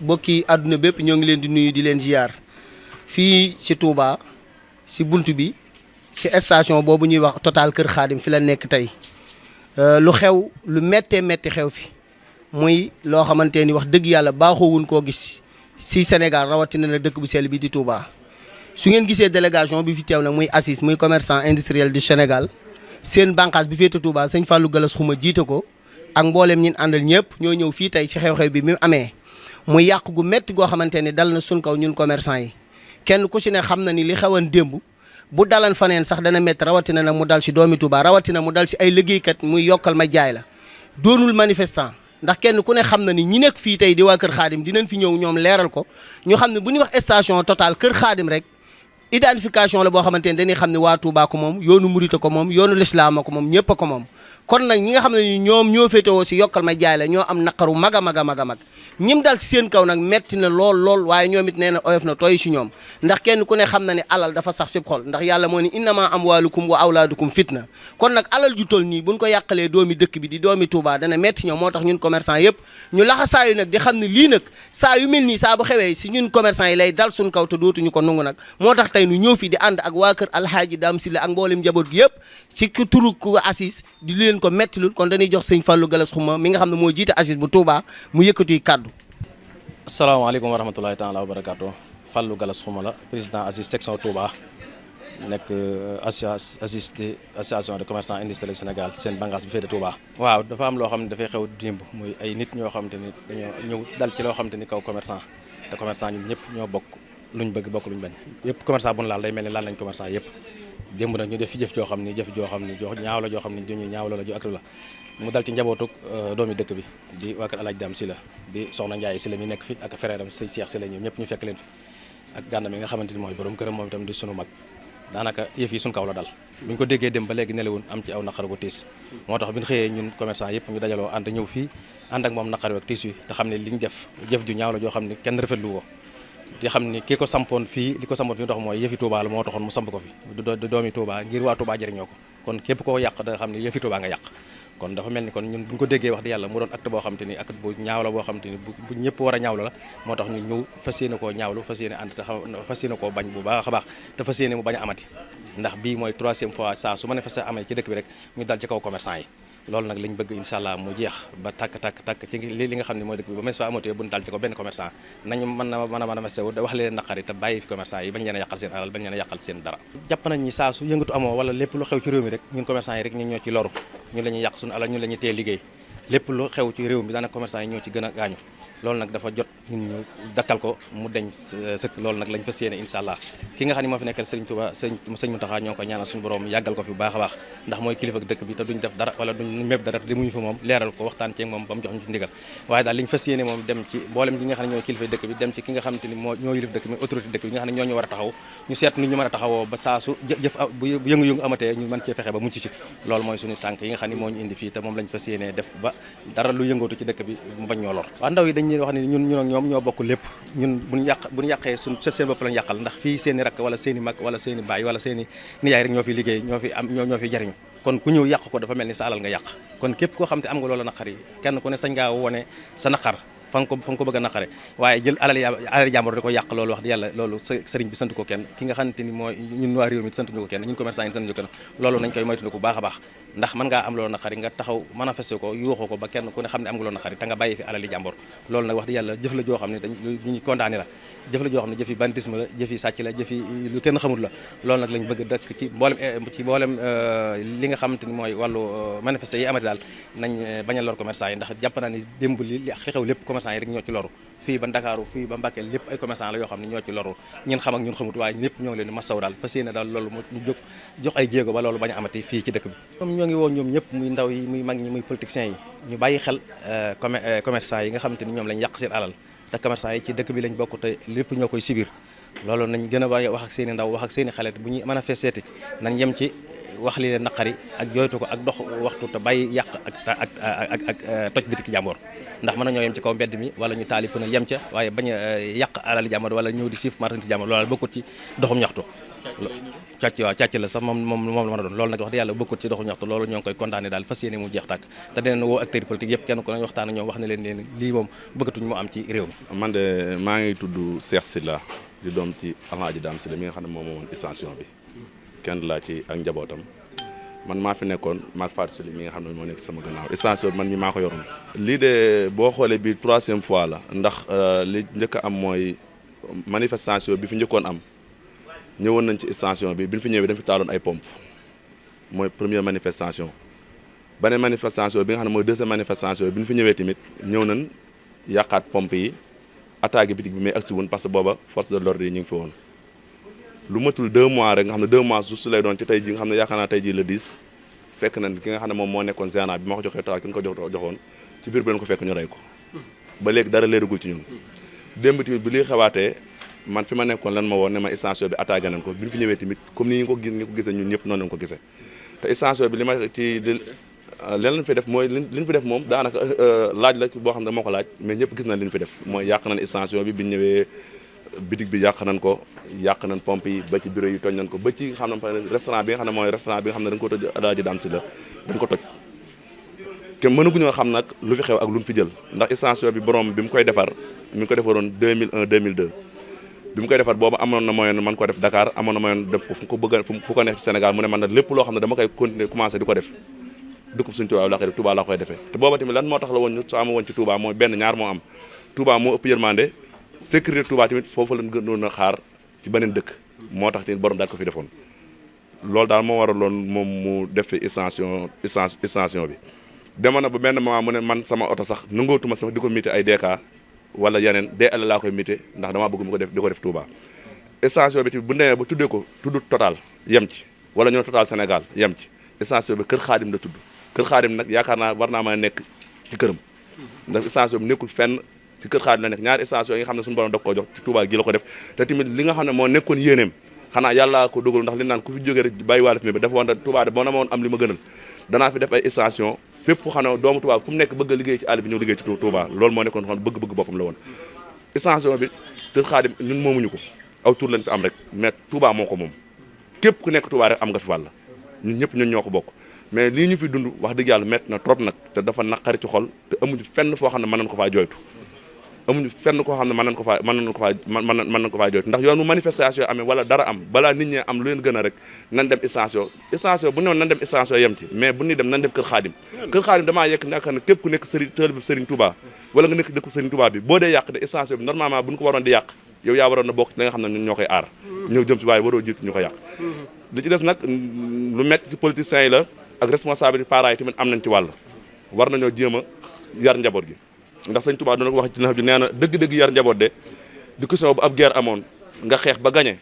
bokki àdduna bépp ñoo ngi leen di nuyu di leen ziar fii ci Touba ci bunt bi ci station boobu ñuy wax Total Kër Xaadim fi la nekk tey lu xew lu méttee métti xew fi muy loo xamante ni wax dëgg yàlla baaxoowuñ koo gis ci Sénégal rawatina na dëkk bu sell bi di Touba. su ngeen gisee délégation bi fi teew nag muy ACIS muy commerçant industriel du Sénégal seen bànqaas bi féete Touba sëñ Fallou Galas Xuma jiite ko ak mboolem ñin àndal ñëpp ñoo ñëw fii tey ci xew-xew bi mi amee muy yàq gu métti goo xamante ni dal na suñ kaw ñun commerçant yi kenn ku ci ne xam na ni li xewoon démb bu dalan faneen sax dana métti rawatina nag mu dal ci doomi Touba rawatina mu dal ci ay liggéeykat muy yokkal ma jaay la doonul manifestant ndax kenn ku ne xam na ni ñi nekk fii tey di waa Kër Xaadim dinañ fi ñëw ñoom leeral ko ñu xam ne bu ñuy wax station Total Kër Xaadim rek identification la boo xamante ni dañuy xam ne waa Touba ko moom yoonu Murita ko moom yoonu lislaama ko moom ñëpp a ko moom kon nag ñi nga xam ne ñoom ñoo féetewoo si yokkal ma jaay la ñoo am naqaru mag a mag a mag a mag ñim dal si seen kaw nag metti na lool waaye ñoom it nee na oyof na tooy si ñoom ndax kenn ku ne xam na ne alal dafa sax si xol ndax yàlla moo ni innama amwaalukum wa awlaadukum fitna kon nag alal ju tol nii buñ ko yàqalee doomi dëkk bi di doomi Touba dana metti ñoom moo tax ñun commerçant yëpp ñu laxasaayu nag di xam ne lii nag saa yu mel nii saa bu xewee si ñun commerçant yi lay dal suñ kaw te dootuñu ko nungu nag moo tax tey nu ñëw fi di ànd ak waa kër Alhaaji Dame Sylla ak mboolem njaboot gi yëpp ci turu ku ACIS di leen ko mettilul kon dañuy jox sëñ Fallou Galas Xuma mi nga xam ne moo jiite ACIS bu Touba mu yëkkati kàddu. asalaamaaleykum wa rahmatulahi taala wa barakaatu Fallou Galas Xuma la président ACIS section Touba nekk ACIS di association de commerçants industriels Sénégal seen bànqaas bi féete Touba. waaw dafa am loo xam ne dafay xew démb muy ay nit ñoo xam te ni dañoo ñëw dal ci loo xam te ni kaw commerçant te commerçant ñun ñëpp ñoo bokk luñ bëgg bokk luñ bañ yëpp commerçant bu ñu laal day mel ni laal nañ commerçant yëpp. démb nag ñu def fi jëf joo xam ni ñaaw la joo xam ni ñu ñaaw la ju ak la mu dal ci njabootuk doomi dëkk bi di waa kër Alaaji Dame Sylla di soxna Ndiaye Sylla mi nekk fi ak frère am sëñ Cheikh Sylla ñoom ñëpp ñu fekk leen fi ak gànna mi nga xamante ni mooy borom këram moom itam di sunu mag daanaka yëf yi suñ kaw la dal bu ñu ko déggee dem ba léegi nelawun am ci aw naqar gu tiis moo tax bi ñu xëyee ñun commerçant yëpp ñu dajaloo ànd ñëw fii ànd ak moom naqar ak tiis wi te xam ne li ñu def jëf ju ñaaw la joo xam ne kenn rafetlu ko di xam ni ki ko sampoon fii ndox mooy yëfi Touba la moo taxoon mu samp ko fi du doomi Touba ngir waa Touba jëriñoo ko kon képp koo yàq da nga xam ni yëfi Touba nga yàq kon dafa mel ni kon ñun bu ñu ko déggee wax di yàlla mu doon acte boo xam te ni acte bu ñaaw la boo xam te ni bu ñëpp war a ñaawlu la moo tax ñu ñëw fas yéene koo ñaawlu fas yéene ànd te fas yéene koo bañ bu baax a baax te fas yéene mu bañ a amati ndax bii mooy 3e fois saa su manifesté amee ci dëkk bi rek ñu dal ci kaw commerçant yi loolu nag lañ bëgg incha allah mu jeex ba tàkk ci li nga xam ne mooy dëkk bi ba mes fa amatee bu ñu dal ci ko benn commerçant nañu mën a manifesté wu wax leen naqari te bàyyi fi commerçant yi bañ leen a yàqal seen alal bañ leen a yàqal seen dara jàpp nañ ni saa su yëngatu amoo wala lépp lu xew ci réew mi rek ñun commerçant yi rek ñun ñoo ci loru ñun la ñuy yàq suñu alal ñun la ñuy tee liggéey lépp lu xew ci réew mi daanaka commerçant yi ñoo ci gën a gaañu loolu nag dafa jot ñun ñu dakkal ko mu deñ sëkk loolu nag lañ fas yéene incha allah ki nga xam ne moo fi nekkal Sëriñ Touba sëñ Mountakha ñoo ngi ko ñaanal suñu borom yàggal ko fi bu baax a baax ndax mooy kilifa dëkk bi te duñ def dara wala duñ méb dara te demuñu fa moom leeral ko waxtaan ci moom ba mu jox ñu ci ndigal waaye daal liñ fas yéene moom dem ci mboolem gi nga xam ne ñooy kilifa dëkk bi dem ci ki nga xam te ni ñoo yilif dëkk bi autorité dëkk bi nga xam ne ñoo ñu war a taxaw ñu seet nu ñu mën a taxawoo ba saa su jëf bu yëngu-yëngu amatee ñu mën cee fexe ba mucc ci loolu mooy suñu tànk yi nga xam ne moo ñu indi fii te moom lañ fas yéene def ba dara lu yëngatu ci dëkk bi mu bañ ñoo lor waa ndaw yi dañ leen wax ne ñun ñoom ñoo bokk lépp ñun bu ñu yàqee suñ seen bopp lañ yàqal ndax fii seen i rakk wala seen i mag wala seen i baay wala seen i nijaay rek ñoo fi liggéey ñoo fi jariñu kon ku ñëw yàq ko dafa mel ni sa alal nga yàq kon képp koo xam te am nga loola naqar yi kenn ku ne sañ ngaa wone sa naqar fa nga ko bëgg a naqare waaye jël alal jàmbur di ko yàq loolu wax di yàlla loolu sëriñ bi sant ko kenn ki nga xamante ni mooy ñun waa réew mi sant ñu ko kenn ñun commerçant yi sant ñu ko kenn loolu nañ koy moytu ko baax a baax ndax mën ngaa am loolu naqari nga taxaw manifesté ko yuuxoo ko ba kenn ku ne xam ne am nga loolu naqari te nga bàyyi fi alali jàmbur loolu nag wax di yàlla jëf la joo xam ne ñu condamné la jëf la joo xam ne jëfi banditisme la jëfi sàcc la jëfi lu kenn xamul la loolu nag lañ bëgg dëkk ci mboolem li nga xamante ni mooy wàllu manifesté yi amati daal nañ bañ a lor commerçant yi ndax jàpp naa ni démb li xew lépp commerçant yi rek ñoo ci loru fii ba Ndakaaru fii ba Mbàkke lépp ay commerçant la yoo xam ne ñoo ci loru ñun xam ak ñun xamut waaye ñëpp ñoo ngi leen di masaw daal fas yéene daal loolu ñu jox ay jéego ba loolu bañ a amati fii ci dëkk bi ñoom ñoo ngi woo ñoom ñëpp muy ndaw yi muy mag ñi muy politiciens yi ñu bàyyi xel commerçant yi nga xamante ni ñoom lañ yàq seen alal te commerçant yi ci dëkk bi lañ bokk te lépp ñoo koy sibir loolu nañ gën a bàyyi wax ak seen i ndaw wax ak seen i xale bu ñuy manifesté nañ yem ci wax li leen naqari ak jooytu ko ak dox waxtu te bàyyi yàq ak toj bitiki jàmbor ndax mën nañoo yem ci kaw mbedd mi wala ñu taali pëna yem ca waaye bañ a yàq alali jàmbor wala ñëw di siif martin si jàmbor loolu bokkut ci doxum ñaxtu càcc la sax moom la mën a doon loolu nag wax dëgg yàlla bokkut ci doxum ñaxtu loolu ñoo ngi koy condamné daal fas yéene mu jeex tàkk te dinañ woo acteurs politiques yëpp kenn ku ne waxtaan ak ñoom wax ne leen lii moom bëggatuñ mu am ci réew mi. man de maa ngi tudd Cheikh Sylla di doom ci Alhaji Dame Sylla mi nga xam ne moom moomoon extension bi kenn laa ci ak njabootam man maa fi nekkoon maak Fatou Sylla mi nga xam ne moo nekk sama gannaaw extension bi man mi maa ko yoroon. lii de boo xoolee bi 3e fois la ndax li njëkk a am mooy manifestation bi fi njëkkoon am ñëwoon nañ ci extension bi bi ñu fi ñëwee dañ fi taaloon ay pompe mooy première manifestation. beneen manifestation bi nga xam ne mooy 2e manifestation bi ñu fi ñëwee tamit ñëw nañ yàqaat pompe yi attaqué bitig bi mais agsi woon parce que booba force de l'ordre yi ñu ngi fi woon. lu matul 2 mois rek nga xam ne 2 mois juste lay doon ci tey ji nga xam ne yaakaar naa tey ji le 10 fekk nañ ki nga xam ne moom moo nekkoon gérant bi ma ko joxee taal ki nga ko joxoon ci biir bi leen ko fekk ñu rey ko ba léegi dara leeragul ci ñun. démb tamit bi lii xewaatee man fi ma nekkoon lan ma woon ne ma extension bi attaqué nañ ko bi ñu fi ñëwee tamit comme ni ñu ko gisee ñun ñëpp noonu lañ ko gisee te extension bi li ma ci leen lañ fi def mooy liñ fi def moom daanaka laaj la boo xam ne moo ko laaj mais ñëpp gis nañ li ñu fi def mooy yàq nañ extension bi biñ ñëwee bitig bi yàq nañ ko yàq nañ pompe yi ba ci bureau yi toj nañ ko ba ci xam ne restaurant bi nga xam ne mooy restaurant bi nga xam ne dañ ko toj Alhaji Dame Sylla dañ ko toj kenn mënaguñoo xam nag lu fi xew ak lu fi jël ndax extension bi borom bi mu koy defar mi ngi ko defaroon 2001 2002 bi mu koy defar boobu amoon na moyen man ko def Dakar amoon na moyen def fu ko bëgg fu ko neex ci Sénégal mu ne man nag lépp loo xam ne dama koy continuer commencé di ko def dëkkub suñu Touba la koy def Touba la koy defee te booba tamit lan moo tax la woon ñu soo ama woon ci Touba mooy benn ñaar moo am Touba moo ëpp yërmande sécurité Touba tamit foofu lañ gënoon a xaar ci beneen dëkk moo tax tamit borom daal ko fi defoon loolu daal moo waraloon moom mu def fi extension bi demoon na ba benn moment mu ne man sama oto sax nangootuma sax di ko mité ay DK wala yeneen DL laa koy mité ndax damaa bëgg mu ko def di ko def Touba extension bi tamit bu demee ba tuddee ko tudd Total yem ci wala ñoo Total Sénégal yem ci extension bi Kër Xaadim la tudd Kër Xaadim nag yaakaar naa war naa mën a nekk ci këram ndax extension bi nekkul fenn ci Kër Xaadim la nekk ñaari extension yi nga xam ne suñu borom da koo jox ci Touba gi la ko def te tamit li nga xam ne moo nekkoon yéeneem xanaa yàlla ko dogal ndax li naan ku fi jógee rek bàyyi wàlla fi mi dafa woon Touba de boo na ma woon am li ma gënal danaa fi def ay extension fépp xam ne doomu Touba fu mu nekk bëgg a liggéey ci àll bi ñëw liggéey ci Touba loolu moo nekkoon xam bëgg-bëgg boppam la woon extension bi Kër Xaadim ñun moomuñu ko aw tur lañ fi am rek mais Touba moo ko moom képp ku nekk Touba rek am nga fi wàll ñun ñëpp ñun ñoo ko bokk mais lii ñu fi dund wax dëgg yàlla métti na trop nag te dafa naqari ci xol te amuñu fenn foo xam ne mën nañ ko faa jooytu amuñu fenn koo xam ne mën nañ ko faa jooytu ndax yoonu manifestation amee wala dara am balaa nit ñi am lu leen gën a rek nan dem extension bu newoon nan dem extension yem ci mais bu ñuy dem nan dem Kër Xaadim damaa yekk nekk ne képp ku nekk Serigne Touba wala nga nekk dëkk Serigne Touba bi boo dee yàq de extension bi normalement bu ñu ko waroon di yàq yow yaa waroon na bokk ci li nga xam ne ñun ñoo koy aar ñëw jëm si waaye waroo jiitu ñu ko yàq li ci des nag lu métti ci politiciens yi la ak responsabilité parents yi tamit am nañ ci wàll war nañoo jéem a yar njaboot gi ndax sëñ Touba doona ko wax ci nax ju nee na dëgg-dëgg yar njaboot de di question bu ab guerre amoon nga xeex ba gañe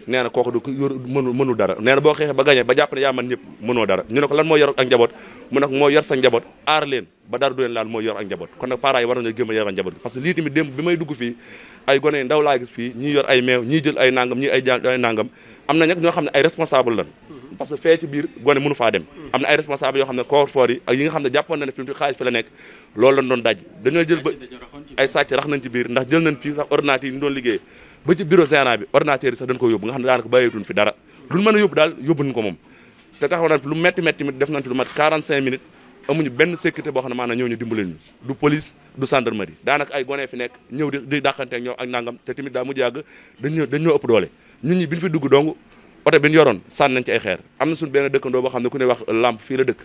nee na kooku du mënul dara nee na boo xeexee ba gañe ba jàpp ne yaa man ñëpp mënoo dara ñu ne ko lan mooy yor ak njaboot mu ne ko moo yor sa njaboot aar leen ba dara du leen laal mooy yor ak njaboot kon nag parents yi war nañoo gëm a yor ak njaboot gi parce que lii tamit démb bi may dugg fii ay gone yi ndaw laa gis fii ñii yor ay meew ñii jël ay nangam ñii ay nangam am na nag ñoo xam ne ay responsable lan parce que fee ci biir gone mënu faa dem am na ay responsable yoo xam ne coffre-fort yi ak yi nga xam ne jàppoon na ne fi mu xaalis fi la nekk loolu lañ doon daj dañoo jël ba ay sàcc rax nañ ci biir ndax jël nañ fii sax ordinateur yi ñu doon liggéey ba ci bureau gérant bi ordinateur yi sax dañ ko yóbbu nga xam ne daanaka bàyyeetuñ fi dara luñ mën a yóbbu daal yóbbu nañ ko moom te taxaw nañ fi lu metti metti def nañ fi lu mat 45 minutes amuñu benn sécurité boo xam ne maanaam ñëw ñu dimbali ñu du police du gendarmerie daanaka ay gone fi nekk ñëw di dàqante ak ñoom ak nangam te tamit daa mujj yàgg dañoo ëpp doole ñun ñi bi ñu fi dugg dong oto bi ñu yoroon sànni nañ ci ay xeer am na suñu benn dëkkandoo boo xam ne ku ne wax lampe fii la dëkk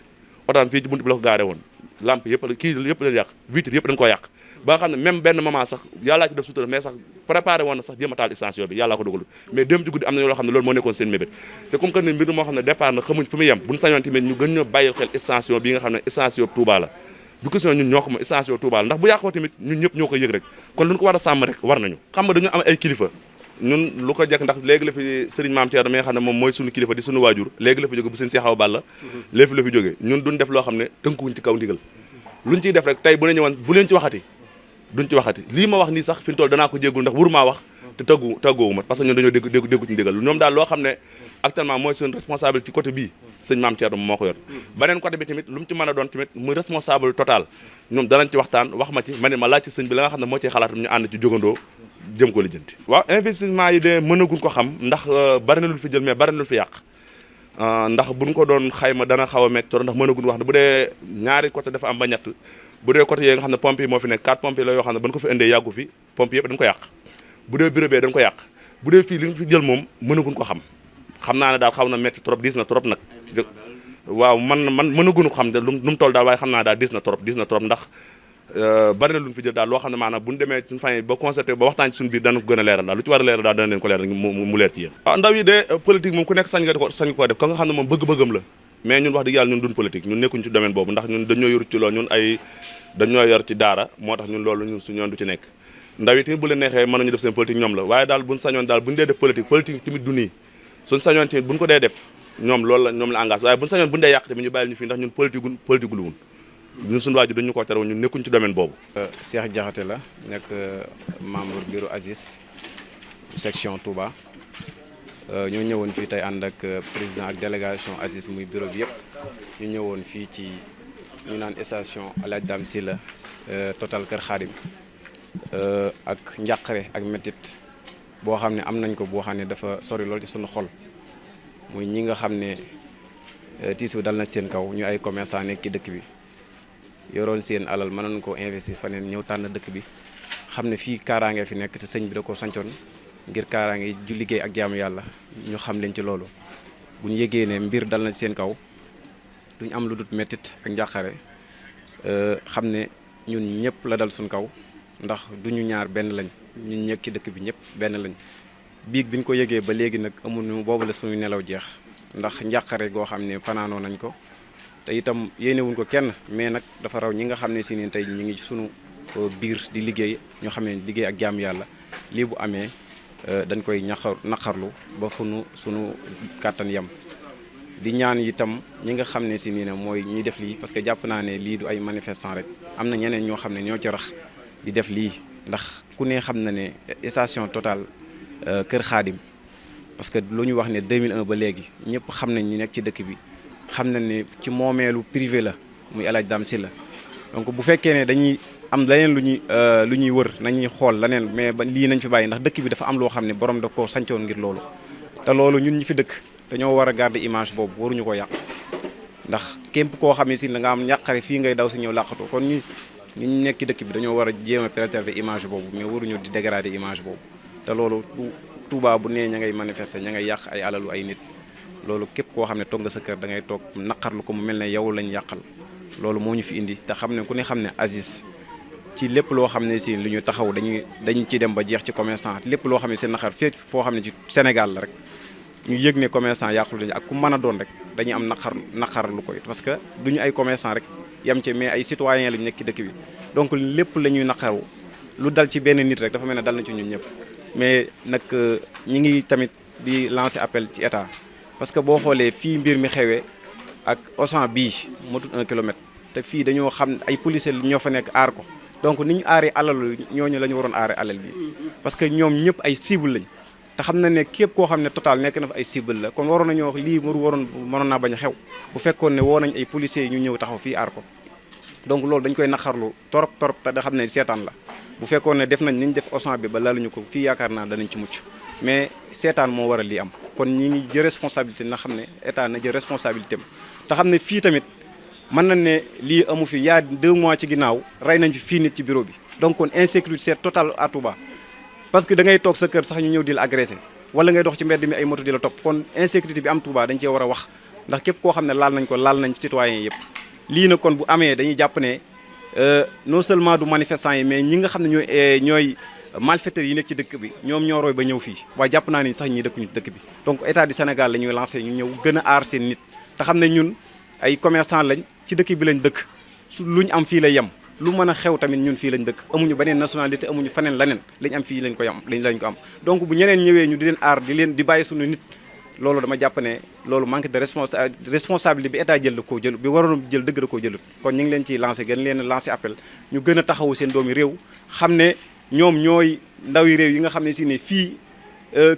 oto am fii ci buntu bi la ko gaare woon lampe yëpp kii yëpp leen yàq vitre yëpp dañ ko yàq ba nga xam ne même benn moment sax yàllaa ci def sutura mais sax préparé woon na sax jéem a taal extension bi yàllaa ko dogalu mais dem ci guddi am na loo xam ne loolu moo nekkoon seen mébét te comme que ne mbir moo xam ne départ na xamuñ fu muy yem buñu sañoon tamit ñu gën ñoo bàyyil xel extension bi nga xam ne extension Touba la du question ñun ñoo ko moom extension Touba la ndax bu yàqoo tamit ñun ñëpp ñoo koy yëg rek kon luñu ko war a sàmm rek war nañu xam nga dañu am ay kilifa ñun lu ko jekk ndax léegi la fi Serigne Mame Thierno mi nga xam ne moom mooy suñu kilifa di suñu waajur léegi la fi jóge bu seen Cheikh Awa Balla léegi la fi jógee ñun duñ def loo xam ne tënkuwuñ ci kaw ndigal luñ ciy def rek tey bu ne ñëwoon bu leen ci waxati duñ ci waxati lii ma wax nii sax fi mu toll danaa ko jéggul ndax wuru maa wax te tëggoowu ma parce que ñun dañoo déggu ci ndigal ñoom daal loo xam ne actuellement mooy seen responsable ci côté bii sëñ Maam Thierno moo ko yor beneen côté bi tamit lu mu ci mën a doon tamit muy responsable total ñoom danañ ci waxtaan wax ma ci ma laaj ci sëñ bi la nga xam ne moo ciy xalaat ñu ànd ci jógandoo jëm ko lijjanti. waaw investissement yi de mënaguñ ko xam ndax bari na lu fi jël mais bari na lu fi yàq ndax buñ ko doon xayma dana xaw a métti ndax mënaguñ wax ne bu dee ñaari côté dafa am ba ñett bu dee côté yi nga xam ne pompe yi moo fi nekk 4 pompe yi la yoo xam ne ba ñu ko fi indee yàggu fi pompe yëpp dañ ko yàq bu dee bureau bee dañ ko yàq bu dee fii li ñu fi jël moom mënaguñ ko xam naa ne daal xaw na métti trop diis na trop nag waaw man mënaguñu ko xam ne lu mu toll daal waaye xam naa daal diis na trop ndax bari na lu ñu fi jël daal loo xam ne maanaam bu ñu demee suñu fan ba concerté ba waxtaan ci suñu biir dana ko gën a leeral daal lu ci war a leeral daal dana leen ko leeral mu leer ci yéen waaw ndaw yi de politique moom ku nekk sañ ko def ka nga xam ne moom bëgg-bëggam la mais ñun wax dëgg yàlla ñun duñ politique ñun nekkuñ ci domaine boobu ndax ñun dañoo yor ci loolu ñun dañoo yor ci daara moo tax ñun loolu ñun suñu yoon du ci nekk ndaw yi tamit bu leen neexee mën nañu def seen politique ñoom la waaye daal buñ sañoon daal buñu dee def politique tamit du nii suñu sañoon tamit buñ ko dee def ñoom la engagé waaye buñu sañoon buñu dee yàq tamit ñu bàyyil ñu fii ndax ñun politique lu wun ñun suñu waaju dañu ko tere ñun nekkuñ ci domaine boobu Cheikh Diakhaté la nekk membre bureau Aziz section Touba ñoo ñëwoon fii tey ànd ak président ak délégation Aziz muy bureau bi yëpp ñu ñëwoon fii ci ñu naan station Alaaji Dame Sylla Total Kër Xaadim ak njàqare ak métit boo xam ne am nañ ko boo xam ne dafa sori lool ci suñu xol muy ñi nga xam ne tiitu dal na seen kaw ñu ay commerçant nekk ci dëkk bi yoroon seen alal mënoon koo investir faneen ñëw tànn dëkk bi xam ne fii kaaraange fi nekk te sëñ bi da koo sancoon ngir kaaraange ju liggéey ak jaamu yàlla ñu xam leen ci loolu bu ñu yëgee ne mbir dal na seen kaw duñ am lu dut mettit ak njàqare xam ne ñun ñëpp la dal suñ kaw ndax duñu ñaar benn lañ ñun ñëpp ci dëkk bi ñëpp benn lañ biig biñ ko yëgee ba léegi nag amuñu boobu la suñu nelaw jeex ndax njàqare goo xam ne fanaanoo nañ ko te itam yéenewuñ ko kenn mais nag dafa raw ñi nga xam ne si ne tey ñi ngi sunu biir di liggéey ñu xam ne liggéey ak jaamu yàlla lii bu amee dañ koy naqarlu ba sunu kàttan yem di ñaan itam ñi nga xam ne si nii ne mooy ñuy def lii parce que jàpp naa ne lii du ay manifestant rek am na ñeneen ñoo xam ne ñoo ci rax di def lii ndax ku ne xam na ne station Total Kër Xaadim parce que lu ñu wax ne 2001 ba léegi ñëpp xam nañ ñi nekk ci dëkk bi xam nañ ne ci moomeelu privé la muy Alaaji Dame Sylla donc bu fekkee ne dañuy am leneen lu ñuy wër nañuy xool leneen mais ba lii nañ fi bàyyi ndax dëkk bi dafa am loo xam ne borom da koo sancoon ngir loolu te loolu ñun ñi fi dëkk dañoo war a garder image boobu waruñu ko yàq ndax képp koo xam ne si da nga am ñàqare fii ngay daw si ñëw làqatu kon ñu nekk ci dëkk bi dañoo war a jéem a préserver image boobu mais waruñu di dégrader image boobu te loolu Touba bu nee ña ngay manifester ña ngay yàq ay alalu ay nit loolu képp koo xam ne toog nga sa kër da ngay toog naqarlu ko mu mel ne yow lañ yàqal loolu moo ñu fi indi te xam ne ku ne xam ne Aziz ci lépp loo xam ne si lu ñu taxaw dañ ci dem ba jeex ci commerçant lépp loo xam ne seen naqar féet foo xam ne ci Sénégal la rek ñu yëg ne commerçant yàqulu dañu ak ku mën a doon rek dañuy am naqar lu koy parce que duñu ay commerçant rek yem ci mais ay citoyen lañ nekk ci dëkk bi donc lépp la ñuy naqaru lu dal ci benn nit rek dafa mel ne dal na ci ñun ñëpp mais nag ñi ngi tamit di lancer appel ci état parce que boo xoolee fii mbir mi xewee ak Auchan bii motul 1 kilomètre te fii dañoo xam ay policiers ñoo fa nekk aar ko donc ni ñu aaree alal ñooñu la ñu waroon aaree alal bi parce que ñoom ñëpp ay cible lañ te xam na ne képp koo xam ne Total nekk na fa ay cible la kon waroon nañoo wax lii mënoon naa bañ a xew bu fekkoon ne woo nañ ay policiers ñu ñëw taxaw fii aar ko donc loolu dañ koy naqarlu torop te da xam ne seetaan la bu fekkoon ne def nañ niñ def Auchan bi ba laluñu ko fii yaakaar naa danañ ci mucc mais seetaan moo waral lii am kon ñi ngi jël responsabilité na xam ne état na jël responsabilité am te xam ne fii tamit mën nañ ne lii amu fi yaa 2 mois ci ginnaaw rey nañ fi fii nit ci bureau bi donc kon insécurité c'est total à Touba parce que da ngay toog sa kër sax ñu ñëw di la agressé wala ngay dox ci mbedd mi ay moto di la topp kon insécurité bi am Touba dañ cee war a wax ndax képp koo xam ne laal nañ citoyens yëpp lii na kon bu amee dañuy jàpp ne non seulement du manifestants yi mais ñi nga xam ne ñooy malfaiteurs yi nekk ci dëkk bi ñoom ñoo roy ba ñëw fii waaye jàpp naa ni sax ñi dëkkuñu ci dëkk bi donc état du Sénégal la ñuy lancé ñu ñëw gën a aar seen nit te xam ne ñun ay commerçant lañ ci dëkk bi lañ dëkk su luñ am fii lay yem lu mën a xew tamit ñun fii lañ dëkk amuñu beneen nationalité amuñu faneen leneen lañ am fii lañ ko am donc bu ñeneen ñëwee ñu di leen aar di bàyyi suñu nit loolu dama jàpp ne loolu manque de responsabilité bi état jël da koo jël bi waroon jël dëgg da koo jëlut kon ñu ngi leen ciy lancé gën leen lancé appel ñu gën a taxawu seen doomi réew xam ne ñoom ñooy ndawi réew yi nga xam ne si ne fii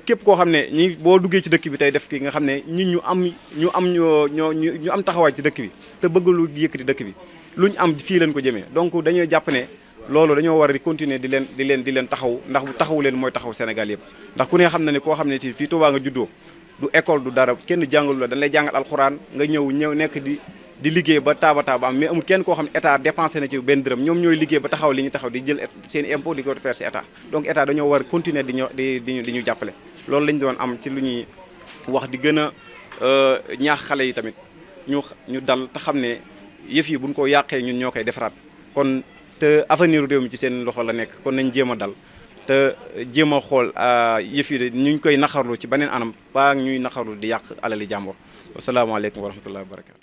képp koo xam ne ñi boo duggee ci dëkk bi tey def ki nga xam ne nit ñu am taxawaay ci dëkk bi te bëgg lu yëkkati dëkk bi luñ am fii leen ko jëmee donc dañoo jàpp ne loolu dañoo war a continuer di leen taxaw ndax bu taxawu leen mooy taxaw Sénégal yëpp ndax ku ne xam na ne koo xam ne si fii Touba nga juddoo du école du dara kenn jàngalu la dañ lay jàngal alxuraan nga ñëw nekk di liggéey ba taaba am mais amul kenn koo xam ne état dépensé na ci benn dërëm ñoom ñooy liggéey ba taxaw li ñu taxaw di jël seen impôt di ko faire si état donc état dañoo war a continuer di ñu jàppale loolu lañ doon am ci lu ñuy wax di gën a ñaax xale yi tamit ñu dal te xam ne yëf yi buñ ko yàqee ñun ñoo koy defaraat kon te avenir réew mi ci seen loxo la nekk kon nañ jéem a dal te jéem a xool yëf yi ñu koy naxarlu ci beneen anam ba ñuy naxarlu di yàq alali jàmbur wasalaamaaleykum wa rahmatullahi wa barakatu